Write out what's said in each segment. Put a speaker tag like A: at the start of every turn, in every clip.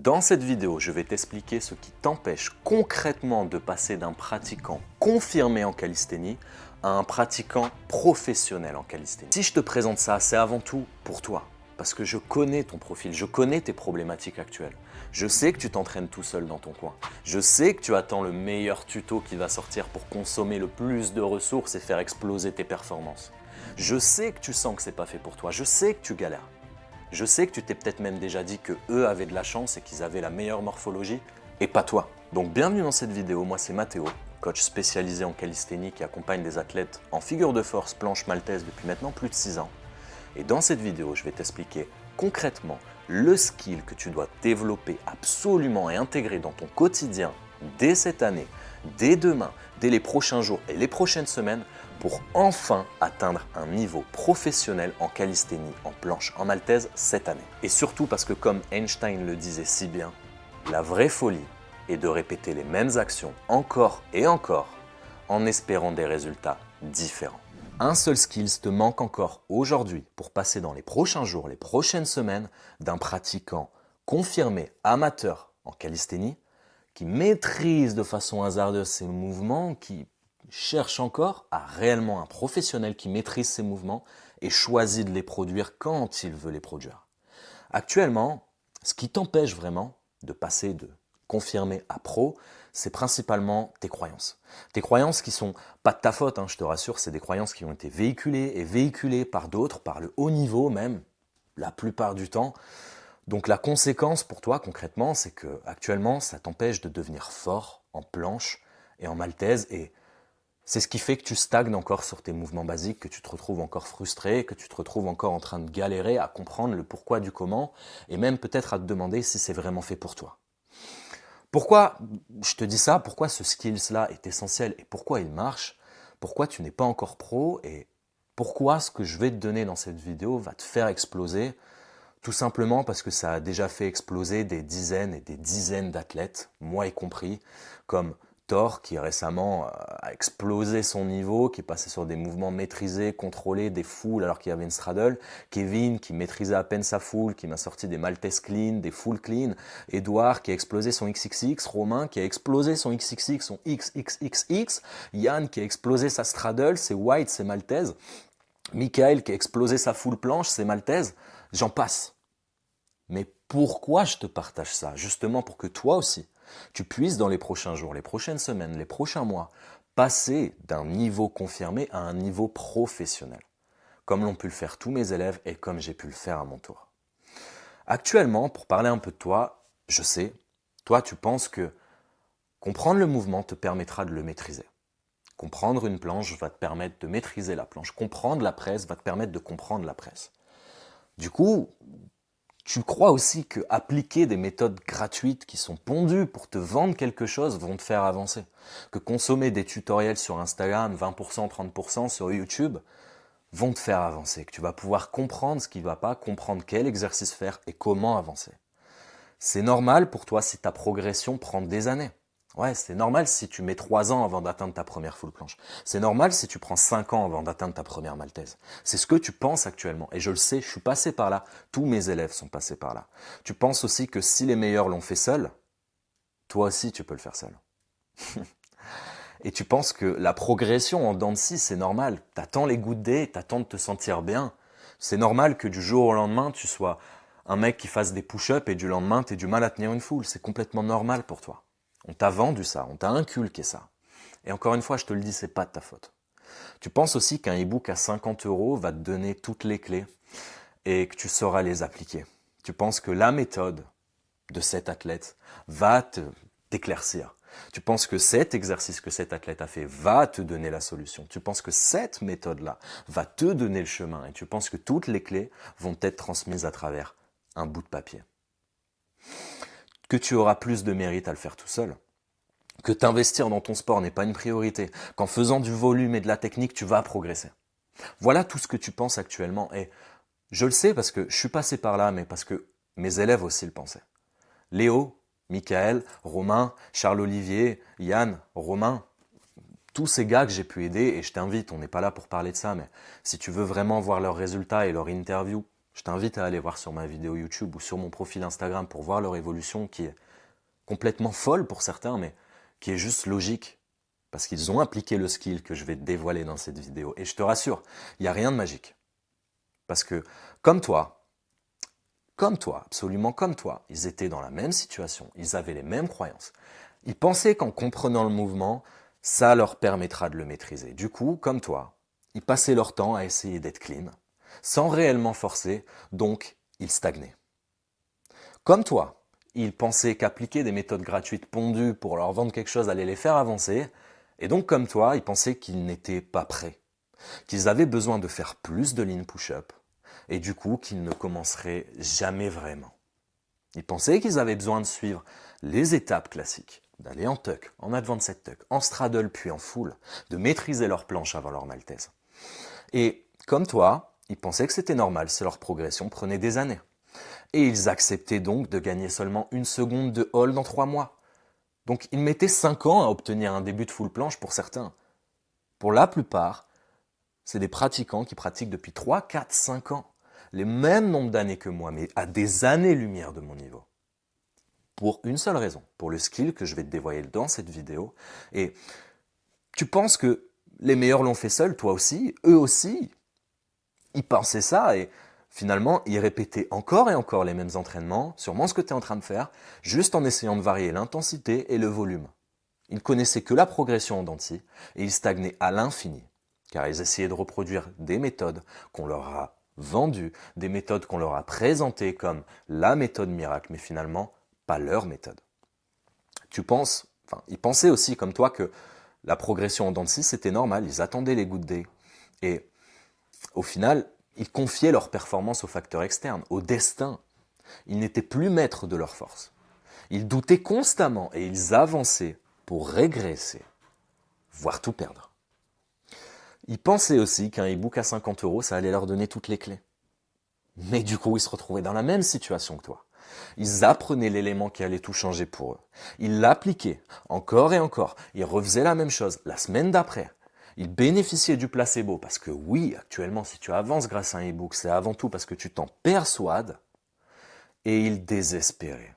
A: Dans cette vidéo, je vais t'expliquer ce qui t'empêche concrètement de passer d'un pratiquant confirmé en calisthénie à un pratiquant professionnel en calisthénie. Si je te présente ça, c'est avant tout pour toi, parce que je connais ton profil, je connais tes problématiques actuelles. Je sais que tu t'entraînes tout seul dans ton coin. Je sais que tu attends le meilleur tuto qui va sortir pour consommer le plus de ressources et faire exploser tes performances. Je sais que tu sens que c'est pas fait pour toi, je sais que tu galères. Je sais que tu t'es peut-être même déjà dit que eux avaient de la chance et qu'ils avaient la meilleure morphologie, et pas toi. Donc bienvenue dans cette vidéo, moi c'est Mathéo, coach spécialisé en calisthénie qui accompagne des athlètes en figure de force planche maltaise depuis maintenant plus de 6 ans. Et dans cette vidéo, je vais t'expliquer concrètement le skill que tu dois développer absolument et intégrer dans ton quotidien dès cette année, dès demain, dès les prochains jours et les prochaines semaines pour enfin atteindre un niveau professionnel en calisthénie, en planche, en maltaise cette année. Et surtout parce que comme Einstein le disait si bien, la vraie folie est de répéter les mêmes actions encore et encore en espérant des résultats différents. Un seul skills te manque encore aujourd'hui pour passer dans les prochains jours, les prochaines semaines d'un pratiquant confirmé amateur en calisthénie qui maîtrise de façon hasardeuse ses mouvements, qui cherche encore à réellement un professionnel qui maîtrise ses mouvements et choisit de les produire quand il veut les produire. Actuellement, ce qui t'empêche vraiment de passer de confirmé à pro, c'est principalement tes croyances. Tes croyances qui sont pas de ta faute, je te rassure, c'est des croyances qui ont été véhiculées par d'autres, par le haut niveau même, la plupart du temps. Donc la conséquence pour toi concrètement, c'est que actuellement, ça t'empêche de devenir fort en planche et en maltaise, et c'est ce qui fait que tu stagnes encore sur tes mouvements basiques, que tu te retrouves encore frustré, que tu te retrouves encore en train de galérer à comprendre le pourquoi du comment, et même peut-être à te demander si c'est vraiment fait pour toi. Pourquoi je te dis ça? Pourquoi ce skills-là est essentiel et pourquoi il marche? Pourquoi tu n'es pas encore pro et pourquoi ce que je vais te donner dans cette vidéo va te faire exploser? Tout simplement parce que ça a déjà fait exploser des dizaines et des dizaines d'athlètes, moi y compris, comme Thor qui récemment a explosé son niveau, qui est passé sur des mouvements maîtrisés, contrôlés, des foules alors qu'il y avait une straddle, Kevin qui maîtrisait à peine sa foule, qui m'a sorti des maltese clean, des full clean, Edouard qui a explosé son XXX, Romain qui a explosé son XXX, son XXXX, Yann qui a explosé sa straddle, ses white, ses maltaises, Michael qui a explosé sa full planche, ses maltaises, j'en passe. Mais pourquoi je te partage ça? Justement pour que toi aussi, tu puisses dans les prochains jours, les prochaines semaines, les prochains mois, passer d'un niveau confirmé à un niveau professionnel, comme l'ont pu le faire tous mes élèves et comme j'ai pu le faire à mon tour. Actuellement, pour parler un peu de toi, je sais, toi tu penses que comprendre le mouvement te permettra de le maîtriser. Comprendre une planche va te permettre de maîtriser la planche. Comprendre la presse va te permettre de comprendre la presse. Du coup, tu crois aussi que appliquer des méthodes gratuites qui sont pondues pour te vendre quelque chose vont te faire avancer. Que consommer des tutoriels sur Instagram, 20%, 30% sur YouTube, vont te faire avancer. Que tu vas pouvoir comprendre ce qui ne va pas, comprendre quel exercice faire et comment avancer. C'est normal pour toi si ta progression prend des années. Ouais, c'est normal si tu mets 3 ans avant d'atteindre ta première full planche. C'est normal si tu prends 5 ans avant d'atteindre ta première maltaise. C'est ce que tu penses actuellement. Et je le sais, je suis passé par là. Tous mes élèves sont passés par là. Tu penses aussi que si les meilleurs l'ont fait seul, toi aussi tu peux le faire seul. Et tu penses que la progression en dents de scie, c'est normal. T'attends les good days, t'attends de te sentir bien. C'est normal que du jour au lendemain, tu sois un mec qui fasse des push-ups et du lendemain, tu aies du mal à tenir une foule. C'est complètement normal pour toi. On t'a vendu ça, on t'a inculqué ça. Et encore une fois, je te le dis, c'est pas de ta faute. Tu penses aussi qu'un e-book à 50 € va te donner toutes les clés et que tu sauras les appliquer. Tu penses que la méthode de cet athlète va t'éclaircir. Tu penses que cet exercice que cet athlète a fait va te donner la solution. Tu penses que cette méthode-là va te donner le chemin et tu penses que toutes les clés vont être transmises à travers un bout de papier. Que tu auras plus de mérite à le faire tout seul. Que t'investir dans ton sport n'est pas une priorité. Qu'en faisant du volume et de la technique, tu vas progresser. Voilà tout ce que tu penses actuellement. Et je le sais parce que je suis passé par là, mais parce que mes élèves aussi le pensaient. Léo, Michael, Romain, Charles-Olivier, Yann, Romain, tous ces gars que j'ai pu aider, et je t'invite, on n'est pas là pour parler de ça, mais si tu veux vraiment voir leurs résultats et leurs interviews Je t'invite à aller voir sur ma vidéo YouTube ou sur mon profil Instagram pour voir leur évolution qui est complètement folle pour certains, mais qui est juste logique. Parce qu'ils ont appliqué le skill que je vais te dévoiler dans cette vidéo. Et je te rassure, il n'y a rien de magique. Parce que, comme toi, absolument comme toi, ils étaient dans la même situation, ils avaient les mêmes croyances. Ils pensaient qu'en comprenant le mouvement, ça leur permettra de le maîtriser. Du coup, comme toi, ils passaient leur temps à essayer d'être clean, sans réellement forcer, donc ils stagnaient. Comme toi, ils pensaient qu'appliquer des méthodes gratuites pondues pour leur vendre quelque chose allait les faire avancer, et donc comme toi, ils pensaient qu'ils n'étaient pas prêts, qu'ils avaient besoin de faire plus de lean push-up, et du coup qu'ils ne commenceraient jamais vraiment. Ils pensaient qu'ils avaient besoin de suivre les étapes classiques, d'aller en tuck, en advanced tuck, en straddle puis en full, de maîtriser leur planche avant leur maltaise. Et comme toi, ils pensaient que c'était normal si leur progression prenait des années. Et ils acceptaient donc de gagner seulement 1 seconde de hold en 3 mois. Donc ils mettaient 5 ans à obtenir un début de full planche pour certains. Pour la plupart, c'est des pratiquants qui pratiquent depuis 3, 4, 5 ans. Les mêmes nombres d'années que moi, mais à des années-lumière de mon niveau. Pour une seule raison, pour le skill que je vais te dévoiler dans cette vidéo. Et tu penses que les meilleurs l'ont fait seuls, toi aussi, eux aussi. Ils pensaient ça et finalement, ils répétaient encore et encore les mêmes entraînements, sûrement ce que tu es en train de faire, juste en essayant de varier l'intensité et le volume. Ils connaissaient que la progression en dents de scie et ils stagnaient à l'infini, car ils essayaient de reproduire des méthodes qu'on leur a vendues, des méthodes qu'on leur a présentées comme la méthode miracle, mais finalement pas leur méthode. Ils pensaient aussi comme toi que la progression en dents de scie c'était normal, ils attendaient les good days et au final, ils confiaient leur performance aux facteurs externes, au destin. Ils n'étaient plus maîtres de leur force. Ils doutaient constamment et ils avançaient pour régresser, voire tout perdre. Ils pensaient aussi qu'un e-book à 50 €, ça allait leur donner toutes les clés. Mais du coup, ils se retrouvaient dans la même situation que toi. Ils apprenaient l'élément qui allait tout changer pour eux. Ils l'appliquaient encore et encore. Ils refaisaient la même chose la semaine d'après. Ils bénéficiaient du placebo parce que oui, actuellement, si tu avances grâce à un e-book, c'est avant tout parce que tu t'en persuades. Et ils désespéraient.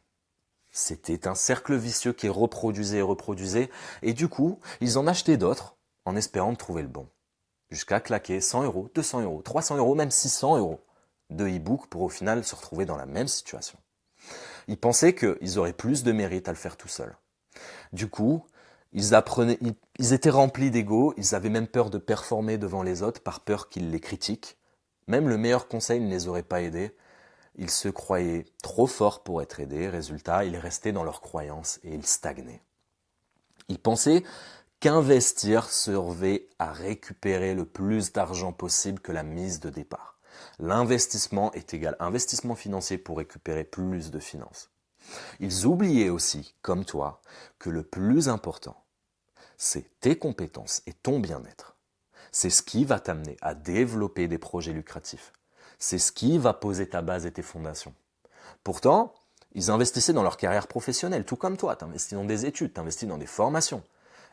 A: C'était un cercle vicieux qui reproduisait et reproduisait. Et du coup, ils en achetaient d'autres en espérant de trouver le bon. Jusqu'à claquer 100 €, 200 €, 300 €, même 600 € de e-book pour au final se retrouver dans la même situation. Ils pensaient qu'ils auraient plus de mérite à le faire tout seuls. Du coup, ils étaient remplis d'ego, ils avaient même peur de performer devant les autres par peur qu'ils les critiquent. Même le meilleur conseil ne les aurait pas aidés. Ils se croyaient trop forts pour être aidés. Résultat, ils restaient dans leurs croyances et ils stagnaient. Ils pensaient qu'investir servait à récupérer le plus d'argent possible que la mise de départ. L'investissement est égal à investissement financier pour récupérer plus de finances. Ils oubliaient aussi, comme toi, que le plus important, c'est tes compétences et ton bien-être. C'est ce qui va t'amener à développer des projets lucratifs. C'est ce qui va poser ta base et tes fondations. Pourtant, ils investissaient dans leur carrière professionnelle, tout comme toi. Tu investis dans des études, tu investis dans des formations.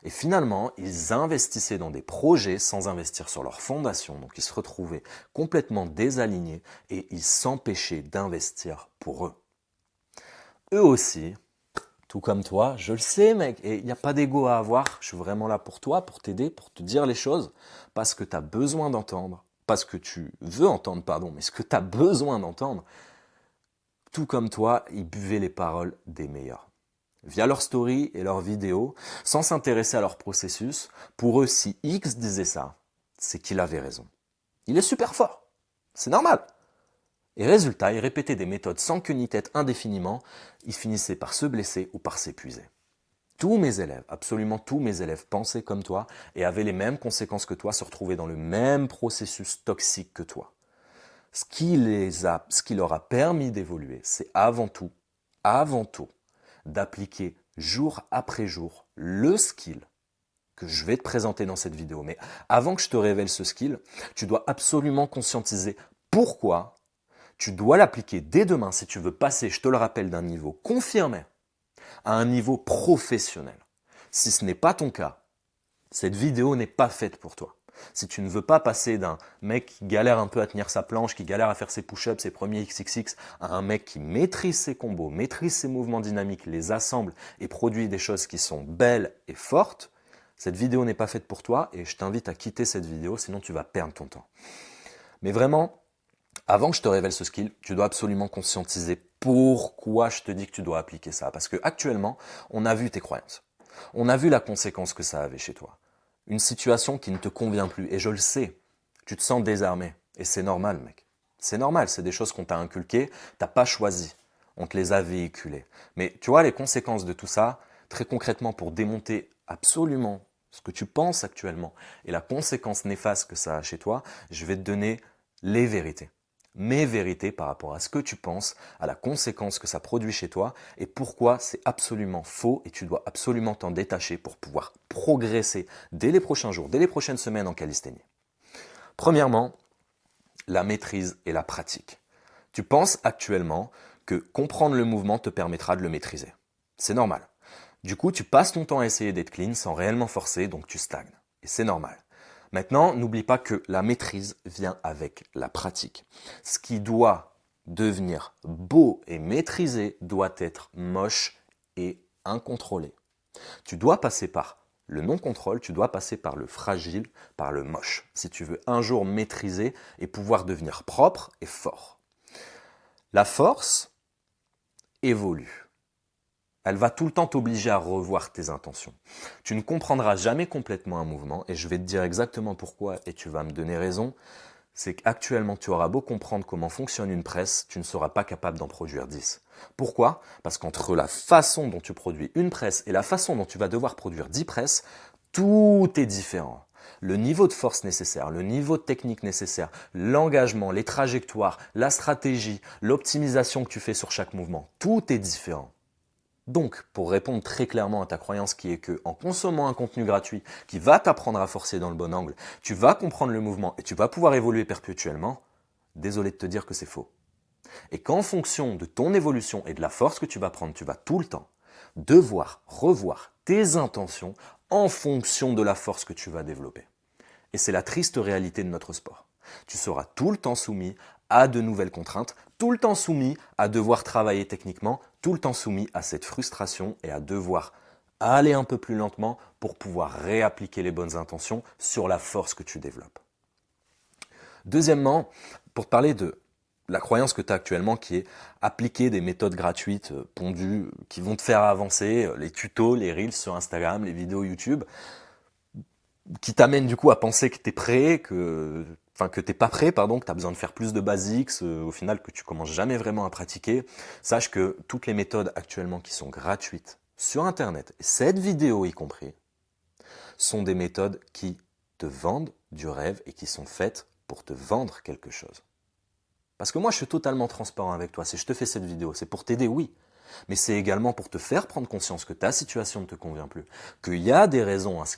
A: Et finalement, ils investissaient dans des projets sans investir sur leur fondation. Donc ils se retrouvaient complètement désalignés et ils s'empêchaient d'investir pour eux. Eux aussi, tout comme toi, je le sais mec, et il n'y a pas d'ego à avoir, je suis vraiment là pour toi, pour t'aider, pour te dire les choses, parce que tu as besoin d'entendre, pas ce que tu veux entendre, pardon, mais ce que tu as besoin d'entendre. Tout comme toi, ils buvaient les paroles des meilleurs. Via leurs stories et leurs vidéos, sans s'intéresser à leur processus, pour eux, si X disait ça, c'est qu'il avait raison. Il est super fort, c'est normal. Et résultat, ils répétaient des méthodes sans queue ni tête indéfiniment, ils finissaient par se blesser ou par s'épuiser. Tous mes élèves, absolument tous mes élèves pensaient comme toi et avaient les mêmes conséquences que toi, se retrouvaient dans le même processus toxique que toi. Ce qui leur a permis d'évoluer, c'est avant tout, d'appliquer jour après jour le skill que je vais te présenter dans cette vidéo. Mais avant que je te révèle ce skill, tu dois absolument conscientiser pourquoi tu dois l'appliquer dès demain si tu veux passer, je te le rappelle, d'un niveau confirmé à un niveau professionnel. Si ce n'est pas ton cas, cette vidéo n'est pas faite pour toi. Si tu ne veux pas passer d'un mec qui galère un peu à tenir sa planche, qui galère à faire ses push-ups, ses premiers XXX, à un mec qui maîtrise ses combos, maîtrise ses mouvements dynamiques, les assemble et produit des choses qui sont belles et fortes, cette vidéo n'est pas faite pour toi et je t'invite à quitter cette vidéo, sinon tu vas perdre ton temps. Mais vraiment, avant que je te révèle ce skill, tu dois absolument conscientiser pourquoi je te dis que tu dois appliquer ça. Parce que actuellement, on a vu tes croyances. On a vu la conséquence que ça avait chez toi. Une situation qui ne te convient plus. Et je le sais, tu te sens désarmé. Et c'est normal, mec. C'est normal, c'est des choses qu'on t'a inculquées, t'as pas choisi. On te les a véhiculées. Mais tu vois, les conséquences de tout ça, très concrètement, pour démonter absolument ce que tu penses actuellement et la conséquence néfaste que ça a chez toi, je vais te donner les vérités. Mes vérités par rapport à ce que tu penses, à la conséquence que ça produit chez toi et pourquoi c'est absolument faux et tu dois absolument t'en détacher pour pouvoir progresser dès les prochains jours, dès les prochaines semaines en calisthénie. Premièrement, la maîtrise et la pratique. Tu penses actuellement que comprendre le mouvement te permettra de le maîtriser. C'est normal. Du coup, tu passes ton temps à essayer d'être clean sans réellement forcer, donc tu stagnes. Et c'est normal. Maintenant, n'oublie pas que la maîtrise vient avec la pratique. Ce qui doit devenir beau et maîtrisé doit être moche et incontrôlé. Tu dois passer par le non-contrôle, tu dois passer par le fragile, par le moche, si tu veux un jour maîtriser et pouvoir devenir propre et fort. La force évolue. Elle va tout le temps t'obliger à revoir tes intentions. Tu ne comprendras jamais complètement un mouvement et je vais te dire exactement pourquoi et tu vas me donner raison. C'est qu'actuellement, tu auras beau comprendre comment fonctionne une presse, tu ne seras pas capable d'en produire 10. Pourquoi? Parce qu'entre la façon dont tu produis une presse et la façon dont tu vas devoir produire 10 presses, tout est différent. Le niveau de force nécessaire, le niveau de technique nécessaire, l'engagement, les trajectoires, la stratégie, l'optimisation que tu fais sur chaque mouvement, tout est différent. Donc, pour répondre très clairement à ta croyance qui est que, en consommant un contenu gratuit qui va t'apprendre à forcer dans le bon angle, tu vas comprendre le mouvement et tu vas pouvoir évoluer perpétuellement, désolé de te dire que c'est faux. Et qu'en fonction de ton évolution et de la force que tu vas prendre, tu vas tout le temps devoir revoir tes intentions en fonction de la force que tu vas développer. Et c'est la triste réalité de notre sport. Tu seras tout le temps soumis à de nouvelles contraintes, tout le temps soumis à devoir travailler techniquement, tout le temps soumis à cette frustration et à devoir aller un peu plus lentement pour pouvoir réappliquer les bonnes intentions sur la force que tu développes. Deuxièmement, pour te parler de la croyance que tu as actuellement qui est appliquer des méthodes gratuites, pondues, qui vont te faire avancer, les tutos, les reels sur Instagram, les vidéos YouTube, qui t'amènent du coup à penser que tu es prêt, que t'es pas prêt, pardon, que tu as besoin de faire plus de basics, au final que tu commences jamais vraiment à pratiquer. Sache que toutes les méthodes actuellement qui sont gratuites sur Internet, et cette vidéo y compris, sont des méthodes qui te vendent du rêve et qui sont faites pour te vendre quelque chose. Parce que moi, je suis totalement transparent avec toi. Si je te fais cette vidéo, c'est pour t'aider, oui. Mais c'est également pour te faire prendre conscience que ta situation ne te convient plus, qu'il y a des raisons à ce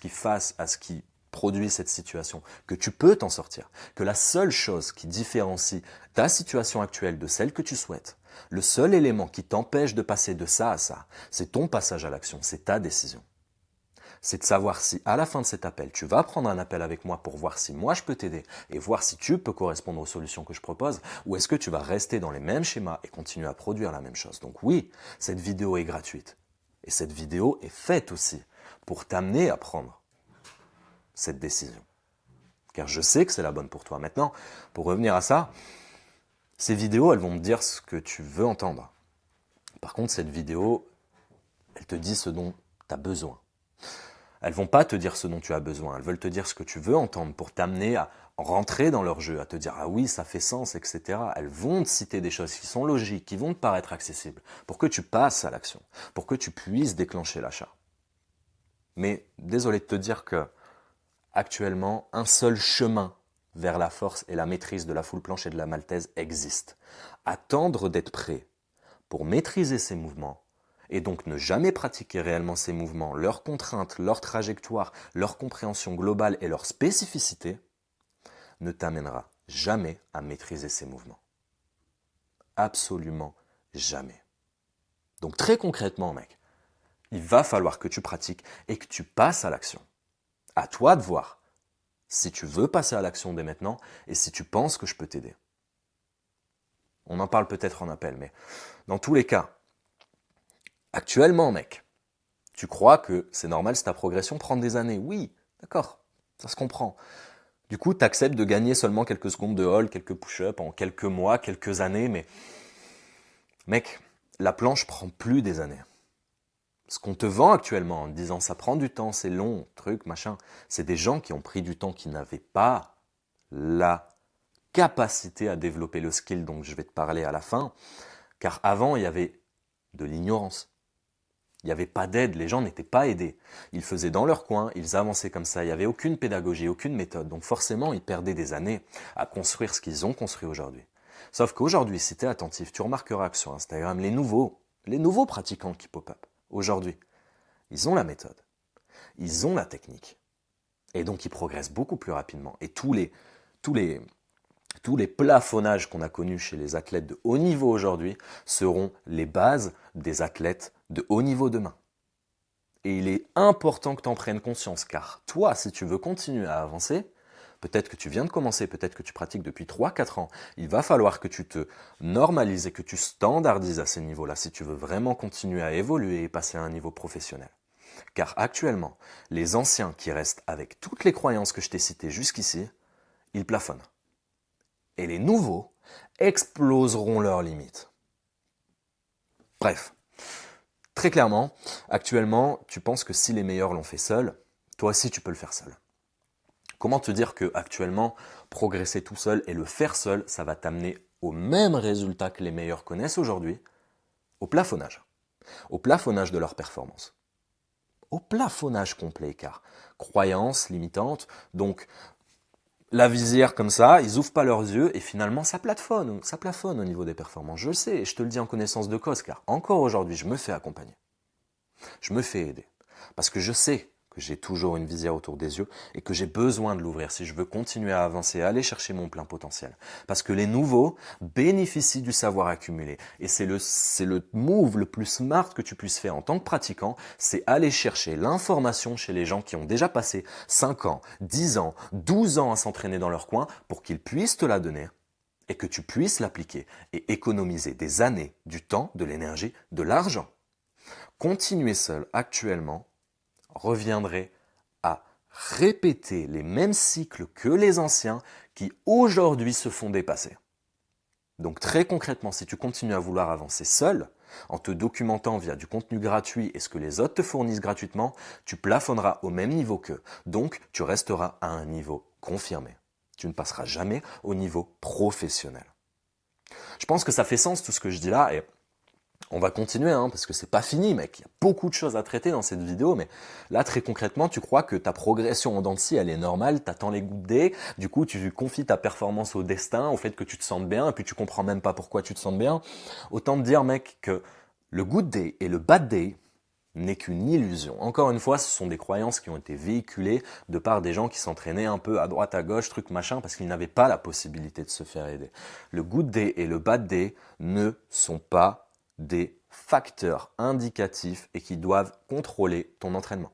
A: qui produit cette situation, que tu peux t'en sortir, que la seule chose qui différencie ta situation actuelle de celle que tu souhaites, le seul élément qui t'empêche de passer de ça à ça, c'est ton passage à l'action, c'est ta décision. C'est de savoir si à la fin de cet appel, tu vas prendre un appel avec moi pour voir si moi je peux t'aider et voir si tu peux correspondre aux solutions que je propose, ou est-ce que tu vas rester dans les mêmes schémas et continuer à produire la même chose. Donc oui, cette vidéo est gratuite. Et cette vidéo est faite aussi pour t'amener à prendre cette décision. Car je sais que c'est la bonne pour toi. Maintenant, pour revenir à ça, ces vidéos, elles vont me dire ce que tu veux entendre. Par contre, cette vidéo, elle te dit ce dont tu as besoin. Elles vont pas te dire ce dont tu as besoin, elles veulent te dire ce que tu veux entendre pour t'amener à rentrer dans leur jeu, à te dire « ah oui, ça fait sens », etc. Elles vont te citer des choses qui sont logiques, qui vont te paraître accessibles, pour que tu passes à l'action, pour que tu puisses déclencher l'achat. Mais désolé de te dire que actuellement, un seul chemin vers la force et la maîtrise de la full planche et de la maltaise existe. Attendre d'être prêt pour maîtriser ces mouvements et donc ne jamais pratiquer réellement ces mouvements, leurs contraintes, leur trajectoire, leur compréhension globale et leur spécificité, ne t'amènera jamais à maîtriser ces mouvements. Absolument jamais. Donc très concrètement, mec, il va falloir que tu pratiques et que tu passes à l'action. À toi de voir si tu veux passer à l'action dès maintenant et si tu penses que je peux t'aider. On en parle peut-être en appel, mais dans tous les cas, actuellement, mec, tu crois que c'est normal si ta progression prend des années. Oui, d'accord, ça se comprend. Du coup, tu acceptes de gagner seulement quelques secondes de haul, quelques push-ups en quelques mois, quelques années, mais mec, la planche prend plus des années. Ce qu'on te vend actuellement en te disant ça prend du temps, c'est long, truc, machin, c'est des gens qui ont pris du temps, qui n'avaient pas la capacité à développer le skill dont je vais te parler à la fin, car avant, il y avait de l'ignorance. Il n'y avait pas d'aide, les gens n'étaient pas aidés. Ils faisaient dans leur coin, ils avançaient comme ça, il n'y avait aucune pédagogie, aucune méthode. Donc forcément, ils perdaient des années à construire ce qu'ils ont construit aujourd'hui. Sauf qu'aujourd'hui, si tu es attentif, tu remarqueras que sur Instagram, les nouveaux pratiquants qui pop-up, aujourd'hui, ils ont la méthode, ils ont la technique. Et donc, ils progressent beaucoup plus rapidement. Et tous les plafonnages qu'on a connus chez les athlètes de haut niveau aujourd'hui seront les bases des athlètes de haut niveau demain. Et il est important que tu en prennes conscience, car toi, si tu veux continuer à avancer, peut-être que tu viens de commencer, peut-être que tu pratiques depuis 3-4 ans, il va falloir que tu te normalises et que tu standardises à ces niveaux-là si tu veux vraiment continuer à évoluer et passer à un niveau professionnel. Car actuellement, les anciens qui restent avec toutes les croyances que je t'ai citées jusqu'ici, ils plafonnent. Et les nouveaux exploseront leurs limites. Bref, très clairement, actuellement, tu penses que si les meilleurs l'ont fait seuls, toi aussi tu peux le faire seul. Comment te dire que actuellement, progresser tout seul et le faire seul, ça va t'amener au même résultat que les meilleurs connaissent aujourd'hui, au plafonnage. Au plafonnage de leur performance. Au plafonnage complet, car croyances limitantes, donc la visière comme ça, ils ouvrent pas leurs yeux et finalement ça plafonne au niveau des performances. Je le sais et je te le dis en connaissance de cause, car encore aujourd'hui, je me fais accompagner. Je me fais aider. Parce que je sais que j'ai toujours une visière autour des yeux et que j'ai besoin de l'ouvrir si je veux continuer à avancer, à aller chercher mon plein potentiel. Parce que les nouveaux bénéficient du savoir accumulé. Et c'est le move le plus smart que tu puisses faire en tant que pratiquant, c'est aller chercher l'information chez les gens qui ont déjà passé 5 ans, 10 ans, 12 ans à s'entraîner dans leur coin pour qu'ils puissent te la donner et que tu puisses l'appliquer et économiser des années, du temps, de l'énergie, de l'argent. Continuer seul actuellement reviendrait à répéter les mêmes cycles que les anciens qui aujourd'hui se font dépasser. Donc très concrètement, si tu continues à vouloir avancer seul, en te documentant via du contenu gratuit et ce que les autres te fournissent gratuitement, tu plafonneras au même niveau qu'eux. Donc tu resteras à un niveau confirmé. Tu ne passeras jamais au niveau professionnel. Je pense que ça fait sens tout ce que je dis là et on va continuer, parce que c'est pas fini, mec. Il y a beaucoup de choses à traiter dans cette vidéo, mais là, très concrètement, tu crois que ta progression en dents de scie, elle est normale, t'attends les good days, du coup, tu confies ta performance au destin, au fait que tu te sentes bien, et puis tu comprends même pas pourquoi tu te sens bien. Autant te dire, mec, que le good day et le bad day n'est qu'une illusion. Encore une fois, ce sont des croyances qui ont été véhiculées de par des gens qui s'entraînaient un peu à droite, à gauche, truc machin, parce qu'ils n'avaient pas la possibilité de se faire aider. Le good day et le bad day ne sont pas des facteurs indicatifs et qui doivent contrôler ton entraînement.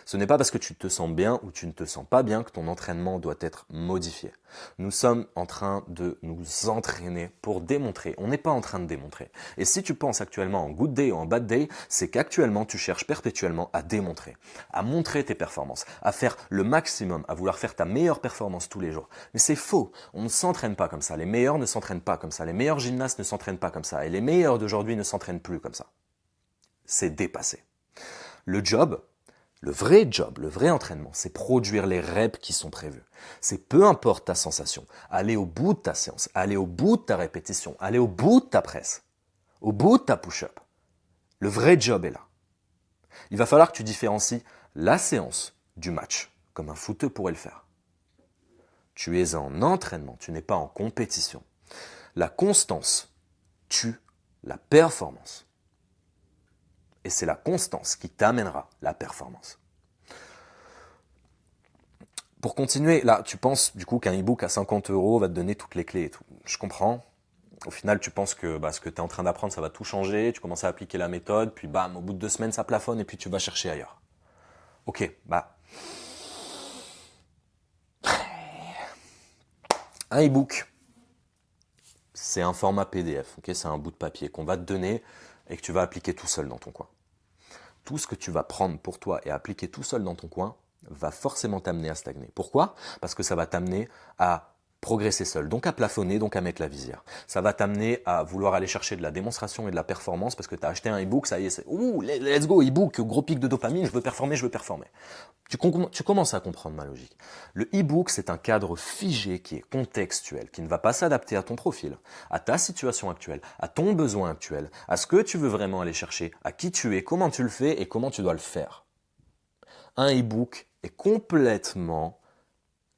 A: Ce n'est pas parce que tu te sens bien ou tu ne te sens pas bien que ton entraînement doit être modifié. Nous sommes en train de nous entraîner pour démontrer. On n'est pas en train de démontrer. Et si tu penses actuellement en good day ou en bad day, c'est qu'actuellement tu cherches perpétuellement à démontrer, à montrer tes performances, à faire le maximum, à vouloir faire ta meilleure performance tous les jours. Mais c'est faux. On ne s'entraîne pas comme ça. Les meilleurs ne s'entraînent pas comme ça. Les meilleurs gymnastes ne s'entraînent pas comme ça. Et les meilleurs d'aujourd'hui ne s'entraînent plus comme ça. C'est dépassé. Le vrai job, le vrai entraînement, c'est produire les reps qui sont prévus. C'est peu importe ta sensation, aller au bout de ta séance, aller au bout de ta répétition, aller au bout de ta presse, au bout de ta push-up. Le vrai job est là. Il va falloir que tu différencies la séance du match, comme un footeux pourrait le faire. Tu es en entraînement, tu n'es pas en compétition. La constance tue la performance. Et c'est la constance qui t'amènera la performance. Pour continuer, là, tu penses du coup qu'un e-book à 50 € va te donner toutes les clés et tout. Je comprends. Au final, tu penses que ce que tu es en train d'apprendre, ça va tout changer. Tu commences à appliquer la méthode, puis bam, au bout de 2 semaines, ça plafonne et puis tu vas chercher ailleurs. Ok, Un e-book, c'est un format PDF, ok, c'est un bout de papier qu'on va te donner et que tu vas appliquer tout seul dans ton coin. Tout ce que tu vas prendre pour toi et appliquer tout seul dans ton coin va forcément t'amener à stagner. Pourquoi? Parce que ça va t'amener à progresser seul, donc à plafonner, donc à mettre la visière. Ça va t'amener à vouloir aller chercher de la démonstration et de la performance parce que tu as acheté un e-book, ça y est, c'est ouh, let's go, e-book, gros pic de dopamine, je veux performer, je veux performer. Tu commences à comprendre ma logique. Le e-book, c'est un cadre figé qui est contextuel, qui ne va pas s'adapter à ton profil, à ta situation actuelle, à ton besoin actuel, à ce que tu veux vraiment aller chercher, à qui tu es, comment tu le fais et comment tu dois le faire. Un e-book est complètement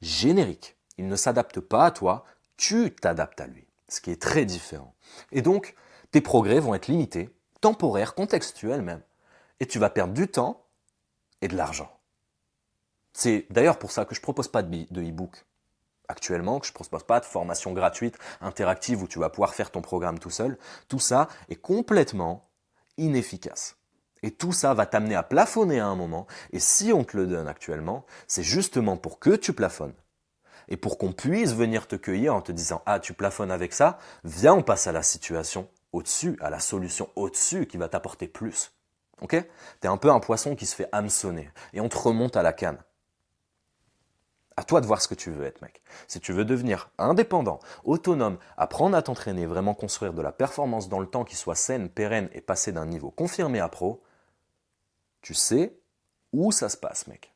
A: générique. Il ne s'adapte pas à toi, tu t'adaptes à lui, ce qui est très différent. Et donc, tes progrès vont être limités, temporaires, contextuels même. Et tu vas perdre du temps et de l'argent. C'est d'ailleurs pour ça que je ne propose pas de e-book actuellement, que je ne propose pas de formation gratuite, interactive, où tu vas pouvoir faire ton programme tout seul. Tout ça est complètement inefficace. Et tout ça va t'amener à plafonner à un moment. Et si on te le donne actuellement, c'est justement pour que tu plafonnes. Et pour qu'on puisse venir te cueillir en te disant « Ah, tu plafonnes avec ça, viens, on passe à la situation au-dessus, à la solution au-dessus qui va t'apporter plus. » Ok? T'es un peu un poisson qui se fait hameçonner et on te remonte à la canne. À toi de voir ce que tu veux être, mec. Si tu veux devenir indépendant, autonome, apprendre à t'entraîner, vraiment construire de la performance dans le temps qui soit saine, pérenne et passer d'un niveau confirmé à pro, tu sais où ça se passe, mec.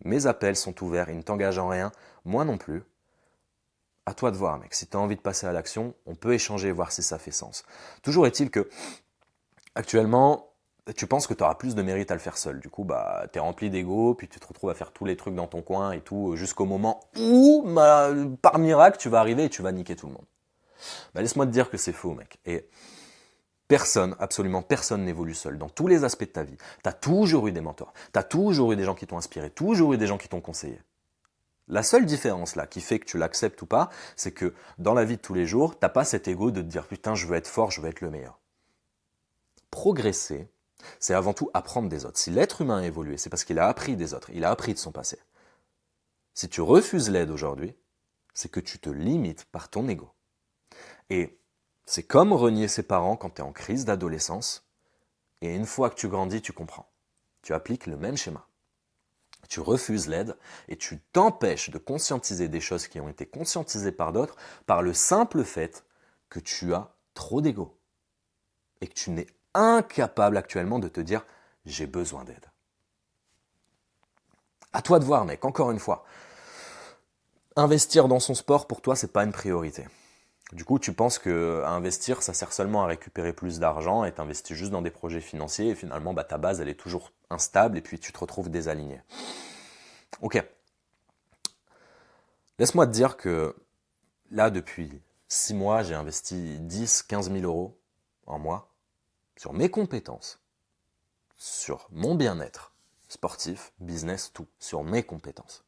A: Mes appels sont ouverts, ils ne t'engagent en rien, moi non plus. À toi de voir, mec. Si tu as envie de passer à l'action, on peut échanger et voir si ça fait sens. Toujours est-il que, actuellement, tu penses que tu auras plus de mérite à le faire seul. Du coup, tu es rempli d'ego, puis tu te retrouves à faire tous les trucs dans ton coin et tout, jusqu'au moment où, par miracle, tu vas arriver et tu vas niquer tout le monde. Laisse-moi te dire que c'est faux, mec. Et personne, absolument personne n'évolue seul. Dans tous les aspects de ta vie, tu as toujours eu des mentors, tu as toujours eu des gens qui t'ont inspiré, toujours eu des gens qui t'ont conseillé. La seule différence là qui fait que tu l'acceptes ou pas, c'est que dans la vie de tous les jours, tu n'as pas cet ego de te dire putain, je veux être fort, je veux être le meilleur. Progresser, c'est avant tout apprendre des autres. Si l'être humain a évolué, c'est parce qu'il a appris des autres, il a appris de son passé. Si tu refuses l'aide aujourd'hui, c'est que tu te limites par ton ego. Et c'est comme renier ses parents quand tu es en crise d'adolescence, et une fois que tu grandis, tu comprends. Tu appliques le même schéma. Tu refuses l'aide et tu t'empêches de conscientiser des choses qui ont été conscientisées par d'autres par le simple fait que tu as trop d'ego et que tu n'es incapable actuellement de te dire « j'ai besoin d'aide ». À toi de voir, mec, encore une fois. Investir dans son sport, pour toi, c'est pas une priorité. Du coup, tu penses que investir, ça sert seulement à récupérer plus d'argent et t'investis juste dans des projets financiers et finalement, ta base, elle est toujours instable et puis tu te retrouves désaligné. Ok. Laisse-moi te dire que là, depuis 6 mois, j'ai investi 10-15 000 euros en mois sur mes compétences, sur mon bien-être sportif, business, tout, sur mes compétences.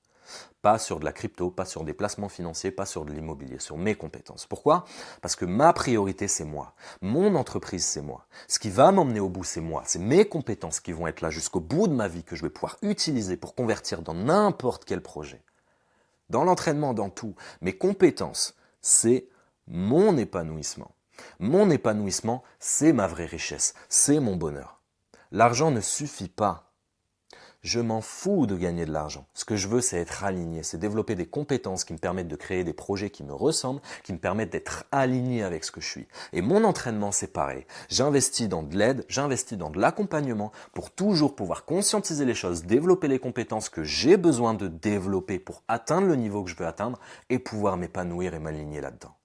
A: Pas sur de la crypto, pas sur des placements financiers, pas sur de l'immobilier, sur mes compétences. Pourquoi? Parce que ma priorité, c'est moi. Mon entreprise, c'est moi. Ce qui va m'emmener au bout, c'est moi. C'est mes compétences qui vont être là jusqu'au bout de ma vie, que je vais pouvoir utiliser pour convertir dans n'importe quel projet. Dans l'entraînement, dans tout. Mes compétences, c'est mon épanouissement. Mon épanouissement, c'est ma vraie richesse. C'est mon bonheur. L'argent ne suffit pas. Je m'en fous de gagner de l'argent. Ce que je veux, c'est être aligné, c'est développer des compétences qui me permettent de créer des projets qui me ressemblent, qui me permettent d'être aligné avec ce que je suis. Et mon entraînement, c'est pareil. J'investis dans de l'aide, j'investis dans de l'accompagnement pour toujours pouvoir conscientiser les choses, développer les compétences que j'ai besoin de développer pour atteindre le niveau que je veux atteindre et pouvoir m'épanouir et m'aligner là-dedans.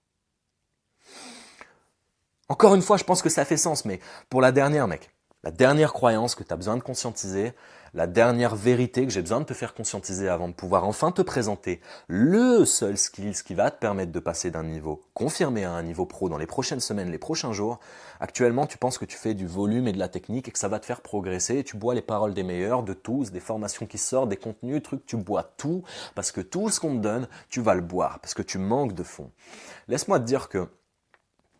A: Encore une fois, je pense que ça fait sens, mais pour la dernière, mec, la dernière croyance que tu as besoin de conscientiser, la dernière vérité que j'ai besoin de te faire conscientiser avant de pouvoir enfin te présenter le seul skill qui va te permettre de passer d'un niveau confirmé à un niveau pro dans les prochaines semaines, les prochains jours. Actuellement, tu penses que tu fais du volume et de la technique et que ça va te faire progresser. Tu bois les paroles des meilleurs, de tous, des formations qui sortent, des contenus, trucs, tu bois tout parce que tout ce qu'on te donne, tu vas le boire parce que tu manques de fond. Laisse-moi te dire que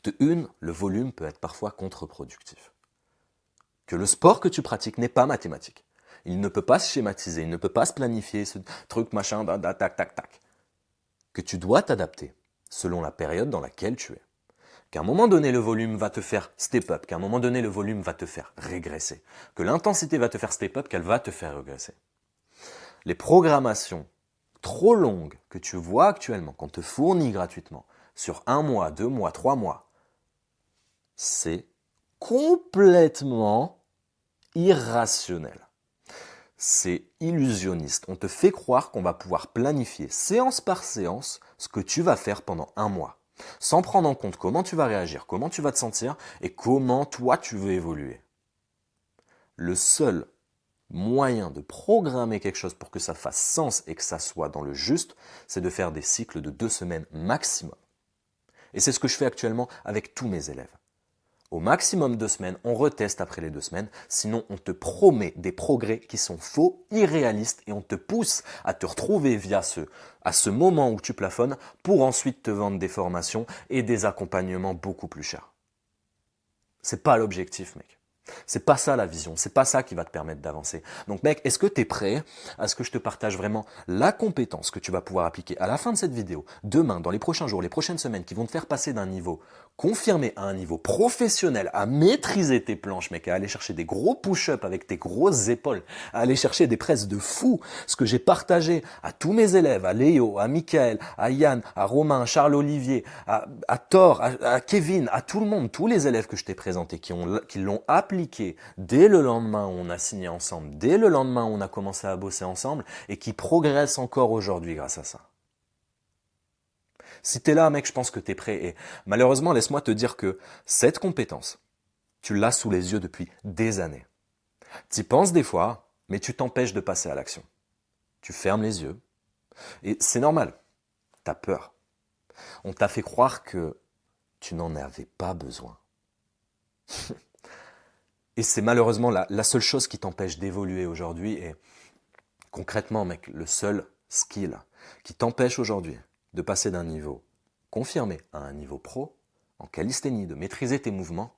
A: de une, le volume peut être parfois contre-productif. Que le sport que tu pratiques n'est pas mathématique. Il ne peut pas se schématiser, il ne peut pas se planifier, ce truc, machin, tac, tac, tac. que tu dois t'adapter selon la période dans laquelle tu es. Qu'à un moment donné, le volume va te faire step up, qu'à un moment donné, le volume va te faire régresser, que l'intensité va te faire step up, qu'elle va te faire régresser. Les programmations trop longues que tu vois actuellement, qu'on te fournit gratuitement, sur 1 mois, 2 mois, 3 mois, c'est complètement irrationnel. C'est illusionniste. On te fait croire qu'on va pouvoir planifier séance par séance ce que tu vas faire pendant 1 mois, sans prendre en compte comment tu vas réagir, comment tu vas te sentir et comment toi tu veux évoluer. Le seul moyen de programmer quelque chose pour que ça fasse sens et que ça soit dans le juste, c'est de faire des cycles de 2 semaines maximum. Et c'est ce que je fais actuellement avec tous mes élèves. Au maximum 2 semaines, on reteste après les 2 semaines, sinon on te promet des progrès qui sont faux, irréalistes et on te pousse à te retrouver à ce moment où tu plafonnes pour ensuite te vendre des formations et des accompagnements beaucoup plus chers. C'est pas l'objectif, mec. C'est pas ça la vision, c'est pas ça qui va te permettre d'avancer. Donc mec, est-ce que tu es prêt à ce que je te partage vraiment la compétence que tu vas pouvoir appliquer à la fin de cette vidéo, demain, dans les prochains jours, les prochaines semaines, qui vont te faire passer d'un niveau confirmé à un niveau professionnel, à maîtriser tes planches, mec, à aller chercher des gros push-ups avec tes grosses épaules, à aller chercher des presses de fou, ce que j'ai partagé à tous mes élèves, à Léo, à Michael, à Yann, à Romain, à Charles-Olivier, à Thor, à Kevin, à tout le monde, tous les élèves que je t'ai présentés, qui l'ont appliqué dès le lendemain où on a signé ensemble, dès le lendemain où on a commencé à bosser ensemble et qui progressent encore aujourd'hui grâce à ça. Si t'es là, mec, je pense que t'es prêt. Et malheureusement, laisse-moi te dire que cette compétence, tu l'as sous les yeux depuis des années. T'y penses des fois, mais tu t'empêches de passer à l'action. Tu fermes les yeux. Et c'est normal. T'as peur. On t'a fait croire que tu n'en avais pas besoin. Et c'est malheureusement la seule chose qui t'empêche d'évoluer aujourd'hui. Et concrètement, mec, le seul skill qui t'empêche aujourd'hui de passer d'un niveau confirmé à un niveau pro, en calisthénie, de maîtriser tes mouvements,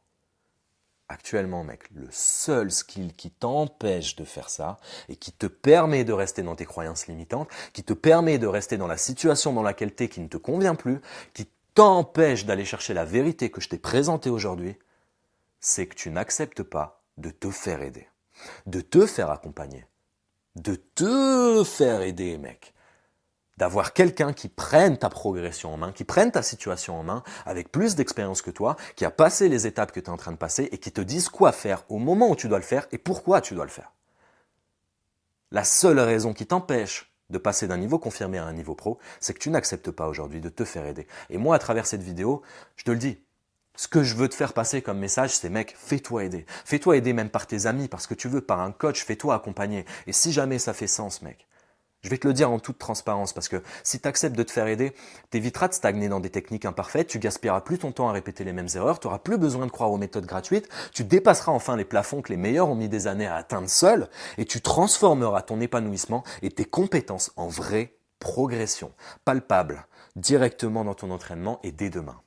A: actuellement, mec, le seul skill qui t'empêche de faire ça et qui te permet de rester dans tes croyances limitantes, qui te permet de rester dans la situation dans laquelle tu es qui ne te convient plus, qui t'empêche d'aller chercher la vérité que je t'ai présentée aujourd'hui, c'est que tu n'acceptes pas de te faire aider, de te faire accompagner, de te faire aider, mec. D'avoir quelqu'un qui prenne ta progression en main, qui prenne ta situation en main, avec plus d'expérience que toi, qui a passé les étapes que tu es en train de passer et qui te dise quoi faire au moment où tu dois le faire et pourquoi tu dois le faire. La seule raison qui t'empêche de passer d'un niveau confirmé à un niveau pro, c'est que tu n'acceptes pas aujourd'hui de te faire aider. Et moi, à travers cette vidéo, je te le dis, ce que je veux te faire passer comme message, c'est mec, fais-toi aider. Fais-toi aider même par tes amis, parce que tu veux, par un coach, fais-toi accompagner. Et si jamais ça fait sens, mec, je vais te le dire en toute transparence, parce que si tu acceptes de te faire aider, tu éviteras de stagner dans des techniques imparfaites, tu gaspilleras plus ton temps à répéter les mêmes erreurs, tu n'auras plus besoin de croire aux méthodes gratuites, tu dépasseras enfin les plafonds que les meilleurs ont mis des années à atteindre seuls, et tu transformeras ton épanouissement et tes compétences en vraie progression, palpable, directement dans ton entraînement et dès demain.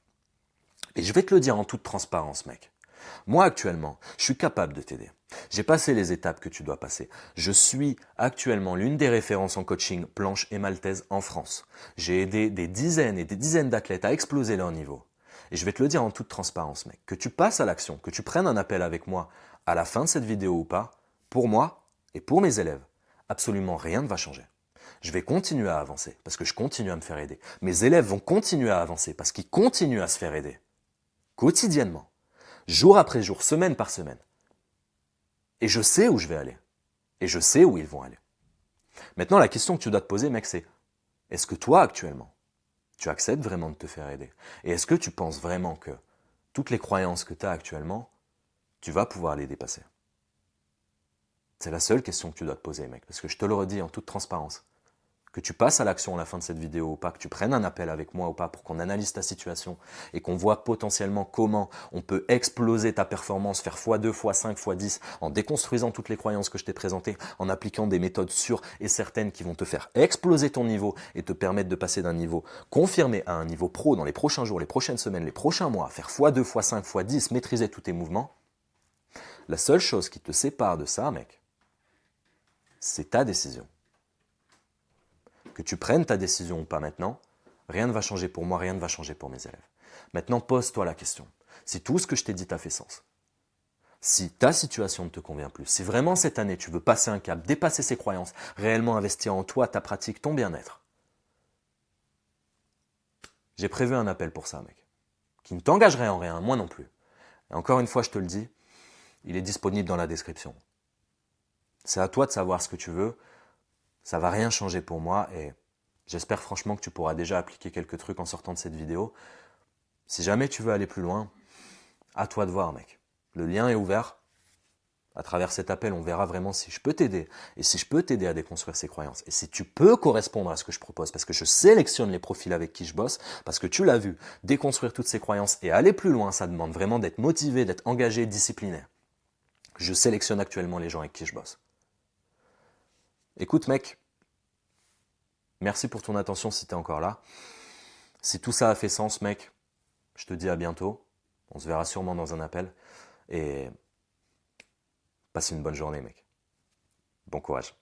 A: Et je vais te le dire en toute transparence, mec. Moi, actuellement, je suis capable de t'aider. J'ai passé les étapes que tu dois passer. Je suis actuellement l'une des références en coaching planche et maltaise en France. J'ai aidé des dizaines et des dizaines d'athlètes à exploser leur niveau. Et je vais te le dire en toute transparence, mec. Que tu passes à l'action, que tu prennes un appel avec moi à la fin de cette vidéo ou pas, pour moi et pour mes élèves, absolument rien ne va changer. Je vais continuer à avancer parce que je continue à me faire aider. Mes élèves vont continuer à avancer parce qu'ils continuent à se faire aider. Quotidiennement. Jour après jour, semaine par semaine. Et je sais où je vais aller. Et je sais où ils vont aller. Maintenant, la question que tu dois te poser, mec, c'est est-ce que toi, actuellement, tu acceptes vraiment de te faire aider? Et est-ce que tu penses vraiment que toutes les croyances que tu as actuellement, tu vas pouvoir les dépasser? C'est la seule question que tu dois te poser, mec. Parce que je te le redis en toute transparence. Que tu passes à l'action à la fin de cette vidéo ou pas, que tu prennes un appel avec moi ou pas pour qu'on analyse ta situation et qu'on voit potentiellement comment on peut exploser ta performance, faire x2, x5, x10 en déconstruisant toutes les croyances que je t'ai présentées, en appliquant des méthodes sûres et certaines qui vont te faire exploser ton niveau et te permettre de passer d'un niveau confirmé à un niveau pro dans les prochains jours, les prochaines semaines, les prochains mois, faire x2, x5, x10, maîtriser tous tes mouvements. La seule chose qui te sépare de ça, mec, c'est ta décision. Que tu prennes ta décision ou pas maintenant, Rien ne va changer pour moi, rien ne va changer pour mes élèves. Maintenant, pose-toi la question. Si tout ce que je t'ai dit t'a fait sens, si ta situation ne te convient plus, si vraiment cette année tu veux passer un cap, dépasser ses croyances, réellement investir en toi, ta pratique, ton bien-être, j'ai prévu un appel pour ça, mec, qui ne t'engagerait en rien, moi non plus. Et encore une fois, je te le dis, il est disponible dans la description. C'est à toi de savoir ce que tu veux, ça va rien changer pour moi et j'espère franchement que tu pourras déjà appliquer quelques trucs en sortant de cette vidéo. Si jamais tu veux aller plus loin, à toi de voir, mec. Le lien est ouvert. À travers cet appel, on verra vraiment si je peux t'aider et si je peux t'aider à déconstruire ces croyances et si tu peux correspondre à ce que je propose parce que je sélectionne les profils avec qui je bosse parce que tu l'as vu, déconstruire toutes ces croyances et aller plus loin, ça demande vraiment d'être motivé, d'être engagé, discipliné. Je sélectionne actuellement les gens avec qui je bosse. Écoute mec, merci pour ton attention si tu es encore là. Si tout ça a fait sens mec, je te dis à bientôt. On se verra sûrement dans un appel et passe une bonne journée mec. Bon courage.